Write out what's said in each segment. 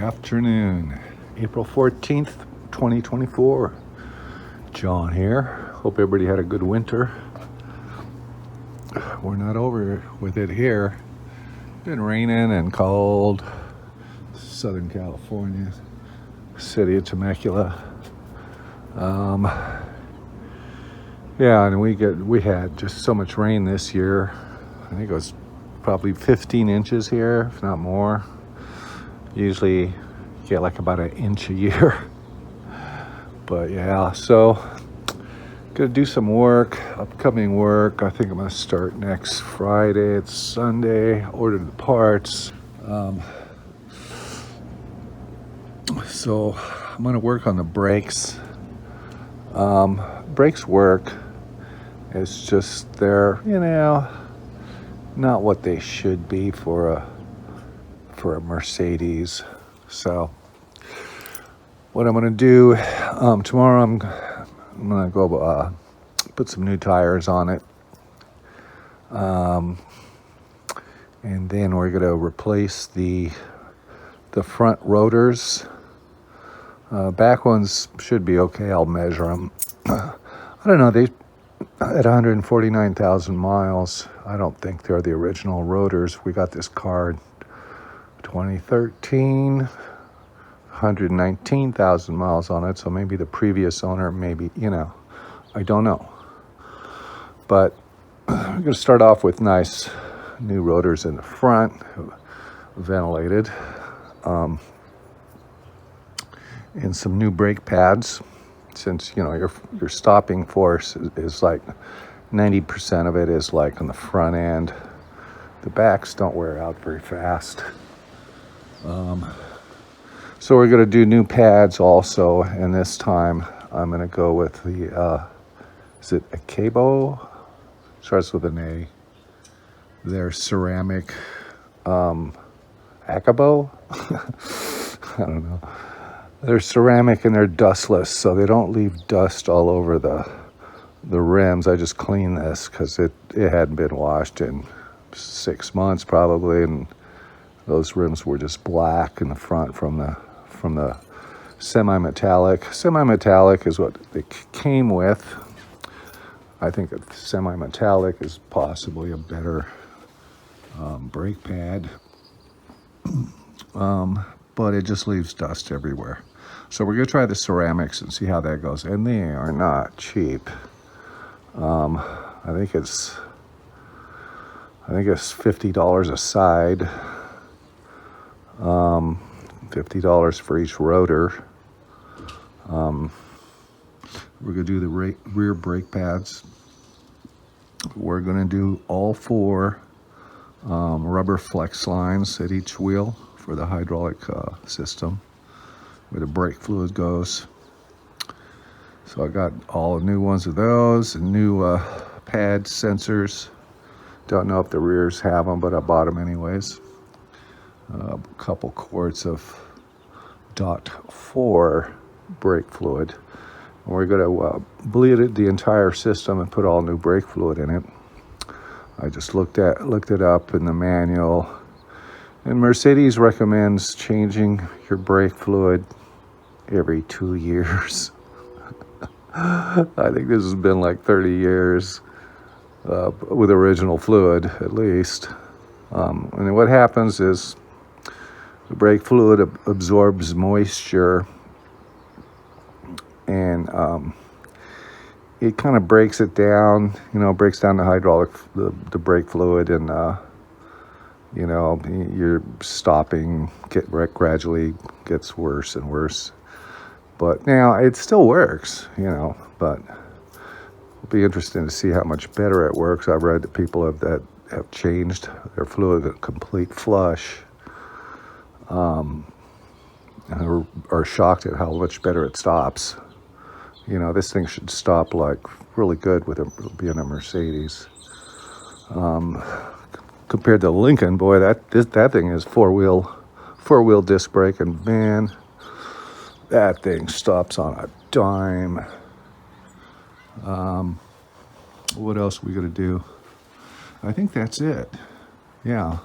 Afternoon, April 14th, 2024. John here. Hope everybody had a good winter. We're not over with it here. Been raining and cold. Southern California, city of Temecula. Yeah, and we had just so much rain this year. I think it was probably 15 inches here, if not more. Usually get like about an inch a year. But yeah, so gonna do some work, upcoming work. I think I'm gonna start next Friday. It's Sunday. Ordered the parts. So I'm gonna work on the brakes. Brakes work. It's just they're, not what they should be for a Mercedes. So what I'm gonna do tomorrow, I'm gonna go put some new tires on it, and then we're gonna replace the front rotors. Back ones should be okay. I'll measure them. I don't know, they at 149,000 miles, I don't think they're the original rotors. We got this car 2013, 119,000 miles on it, so maybe the previous owner, maybe, I don't know. But we're going to start off with nice new rotors in the front, ventilated, and some new brake pads, since, your stopping force is like 90% of it is like on the front end. The backs don't wear out very fast. So we're going to do new pads also, and this time I'm going to go with the, is it Acabo? Starts with an A. They're ceramic, Acabo? I don't know. They're ceramic and they're dustless, so they don't leave dust all over the rims. I just cleaned this because it hadn't been washed in 6 months probably, and those rims were just black in the front from the semi-metallic. Semi-metallic is what they came with. I think that semi-metallic is possibly a better brake pad, but it just leaves dust everywhere. So we're gonna try the ceramics and see how that goes, and they are not cheap. I think it's $50 a side. $50 for each rotor. We're gonna do the rear brake pads. We're gonna do all 4 rubber flex lines at each wheel for the hydraulic system, where the brake fluid goes. So I got all the new ones of those, and new pad sensors. Don't know if the rears have them, but I bought them anyways. A couple quarts of .4 brake fluid. And we're going to bleed it the entire system and put all new brake fluid in it. I just looked it up in the manual, and Mercedes recommends changing your brake fluid every 2 years. I think this has been like 30 years with original fluid, at least. And then what happens is the brake fluid absorbs moisture, and it kind of breaks it down, breaks down the hydraulic, the brake fluid, and your stopping gradually gets worse and worse. But now it still works, but it'll be interesting to see how much better it works. I've read that people have changed their fluid a complete flush, and are shocked at how much better it stops. This thing should stop like really good with it being a Mercedes. Compared to Lincoln, boy, that thing is four-wheel disc brake, and man, that thing stops on a dime. What else are we gonna do? I think that's it. Yeah.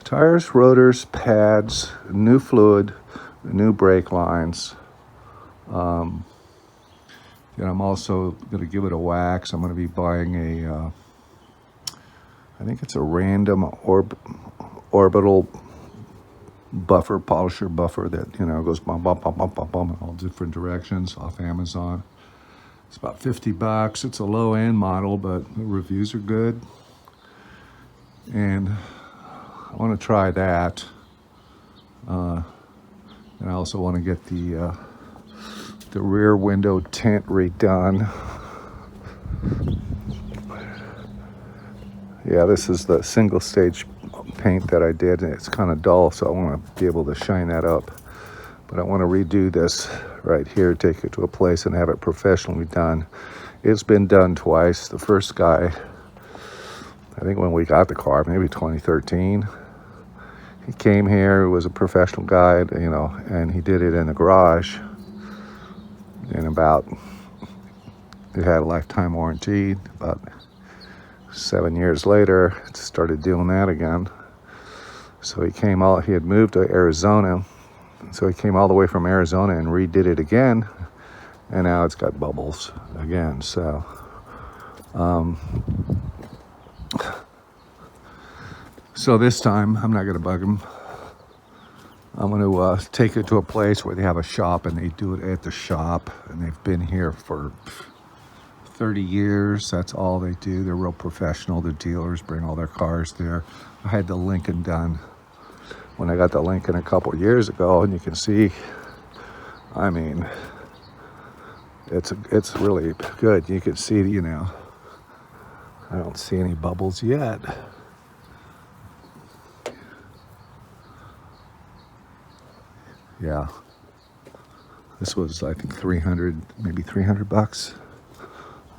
Tires, rotors, pads, new fluid, the new brake lines. And I'm also going to give it a wax. I'm going to be buying a, I think it's a random orbital buffer, polisher buffer that, you know, goes bum, bum, bum, bum, bum, bum in all different directions off Amazon. It's about $50. It's a low-end model, but the reviews are good. And I want to try that. And I also want to get the rear window tint redone. Yeah, this is the single stage paint that I did, and it's kind of dull, so I want to be able to shine that up. But I want to redo this right here, take it to a place and have it professionally done. It's been done twice. The first guy, I think when we got the car, maybe 2013, he came here, he was a professional guy, you know, and he did it in the garage. And it had a lifetime warranty. About 7 years later, it started doing that again. So he had moved to Arizona. So he came all the way from Arizona and redid it again. And now it's got bubbles again. So, so this time, I'm not gonna bug him. I'm going to take it to a place where they have a shop, and they do it at the shop, and they've been here for 30 years. That's all they do. They're real professional. The dealers bring all their cars there. I had the Lincoln done when I got the Lincoln a couple years ago, and you can see, I mean, it's really good. You can see, you know, I don't see any bubbles yet. Yeah, this was, I think, 300, maybe $300.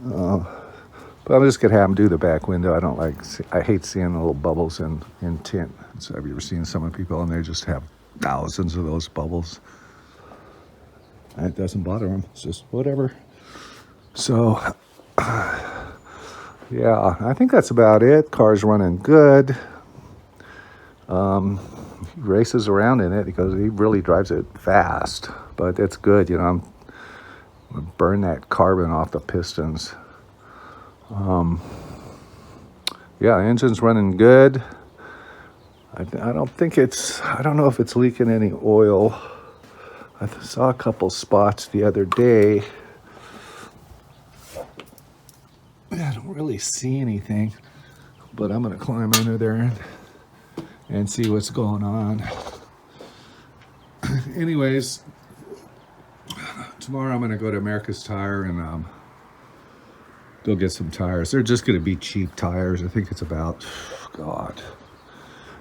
But I'm just gonna have them do the back window. I hate seeing the little bubbles in tint. So have you ever seen some of people and they just have thousands of those bubbles? And it doesn't bother them. It's just whatever. So, yeah, I think that's about it. Car's running good. He races around in it because he really drives it fast, but it's good, you know. I'm gonna burn that carbon off the pistons. Yeah, the engine's running good. I don't know if it's leaking any oil. I saw a couple spots the other day. I don't really see anything, but I'm gonna climb under there and see what's going on. Anyways, tomorrow I'm gonna go to America's Tire and go get some tires. They're just gonna be cheap tires. I think it's about, God,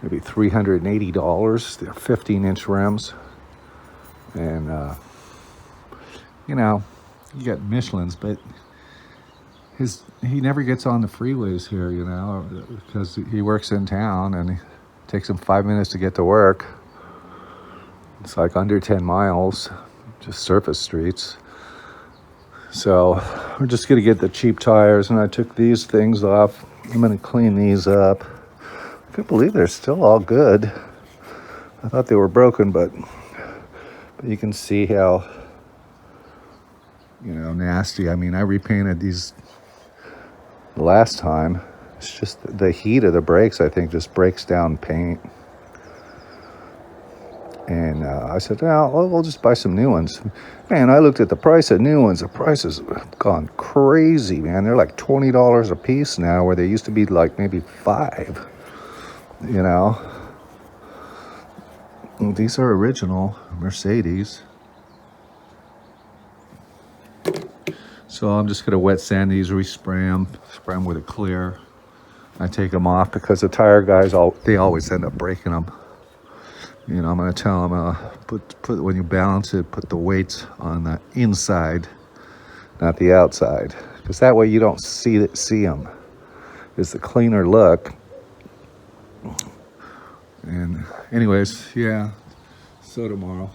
maybe $380. They're 15-inch rims. And, you know, you got Michelin's, but he never gets on the freeways here, you know, because he works in town and it takes him 5 minutes to get to work. It's like under 10 miles, just surface streets. So we're just gonna get the cheap tires, and I took these things off. I'm gonna clean these up. I can't believe they're still all good. I thought they were broken, but you can see how, you know, nasty. I mean, I repainted these the last time. It's just the heat of the brakes, I think, just breaks down paint. And I said, well, we'll just buy some new ones. Man, I looked at the price of new ones. The prices have gone crazy, man. They're like $20 a piece now, where they used to be like maybe $5, you know. And these are original Mercedes. So I'm just going to wet sand these, respray them with a clear. I take them off because the tire guys, they always end up breaking them. You know, I'm going to tell them, put when you balance it, put the weights on the inside, not the outside, because that way you don't see them. It's the cleaner look. And anyways, yeah, so tomorrow.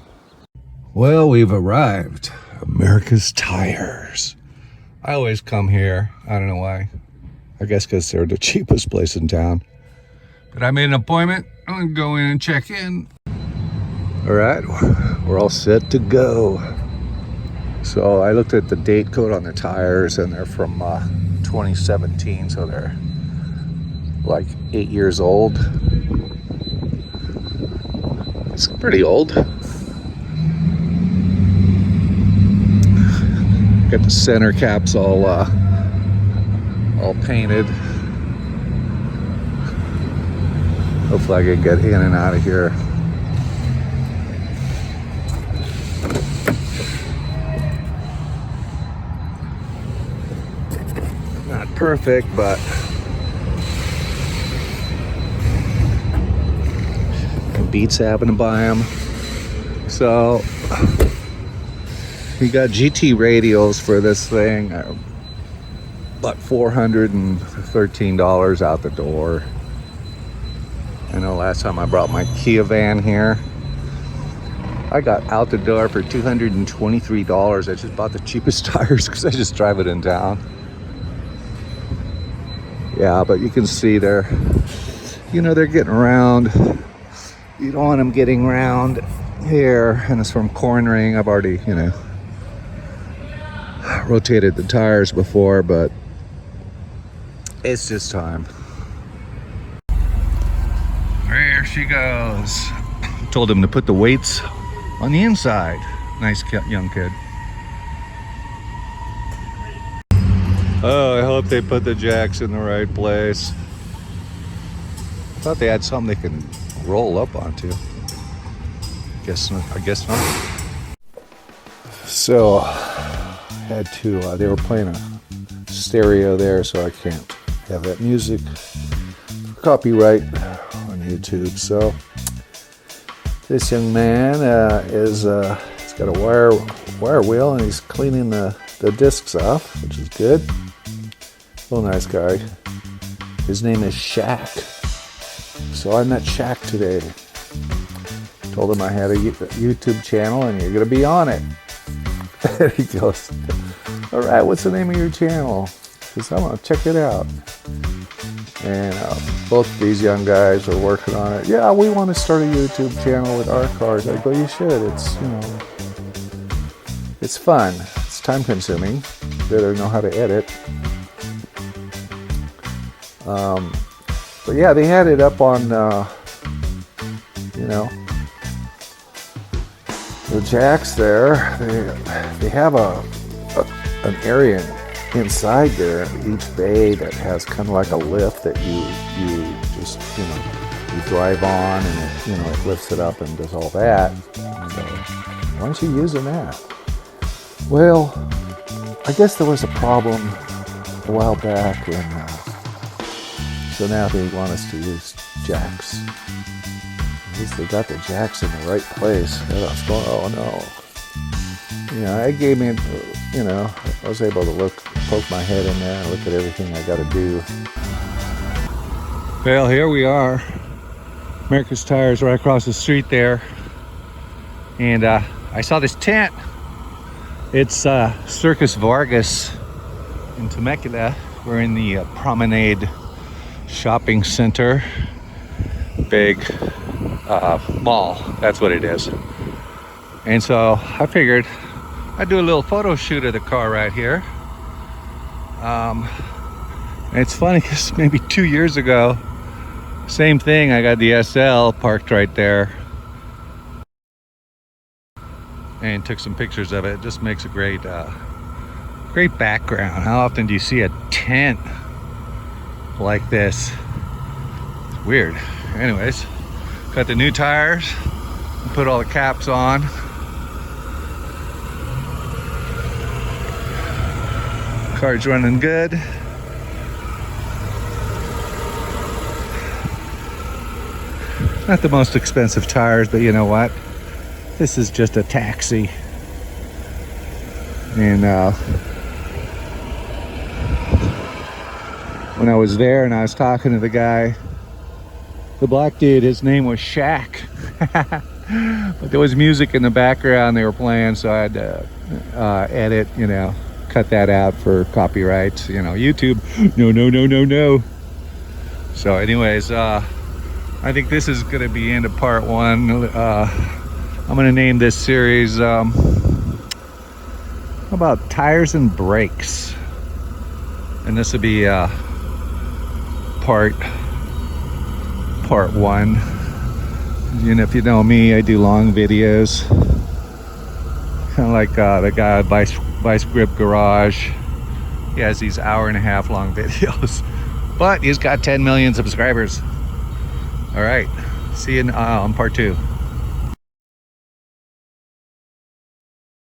Well, we've arrived. America's Tires. I always come here. I don't know why. I guess because they're the cheapest place in town. But I made an appointment. I'm going to go in and check in. All right, we're all set to go. So I looked at the date code on the tires, and they're from 2017, so they're like 8 years old. It's pretty old. Got the center caps all painted. Hopefully I can get in and out of here. Not perfect, but it beats having to buy them. So we got GT radials for this thing, about $413 out the door. I know last time I brought my Kia van here, I got out the door for $223. I just bought the cheapest tires because I just drive it in town. Yeah, but you can see they're getting around. You don't want them getting around here, and it's from cornering. I've already, rotated the tires before, but it's just time. There she goes. Told him to put the weights on the inside. Nice young kid. Oh, I hope they put the jacks in the right place. I thought they had something they can roll up onto. I guess not. So had to, they were playing a stereo there, so I can't have that music copyright on YouTube. So this young man he's got a wire wheel, and he's cleaning the discs off, which is good. Real nice guy. His name is Shaq. So I met Shaq today. Told him I had a YouTube channel and you're gonna be on it. He goes, all right, what's the name of your channel? Because I want to check it out. And both these young guys are working on it. Yeah, we want to start a YouTube channel with our cars. I go, you should. It's, it's fun. It's time consuming. Better know how to edit. But yeah, they had it up on, the jacks there. They have an area inside there, each bay, that has kind of like a lift that you just you drive on, and it lifts it up and does all that. And, why aren't you using that? Well, I guess there was a problem a while back, and so now they want us to use jacks. At least they got the jacks in the right place. Oh no. It gave me, I was able to poke my head in there and look at everything I got to do. Well, here we are. America's Tires right across the street there. And I saw this tent. It's Circus Vargas in Temecula. We're in the Promenade Shopping Center. Big mall, that's what it is. And so I figured I'd do a little photo shoot of the car right here. And it's funny because maybe 2 years ago, same thing, I got the SL parked right there and took some pictures of it. It just makes a great background. How often do you see a tent like this? It's weird. Anyways, got the new tires, put all the caps on. Car's running good. Not the most expensive tires, but you know what? This is just a taxi. And when I was there and I was talking to the guy, the black dude, his name was Shaq. But there was music in the background they were playing, so I had to edit, cut that out for copyright. YouTube, no. So anyways, I think this is going to be into part one. I'm gonna name this series about tires and brakes, and this will be part one. And if you know me, I do long videos, kind of like the guy at Vice Grip Garage. He has these hour-and-a-half long videos, but he's got 10 million subscribers. All right, see you on part 2.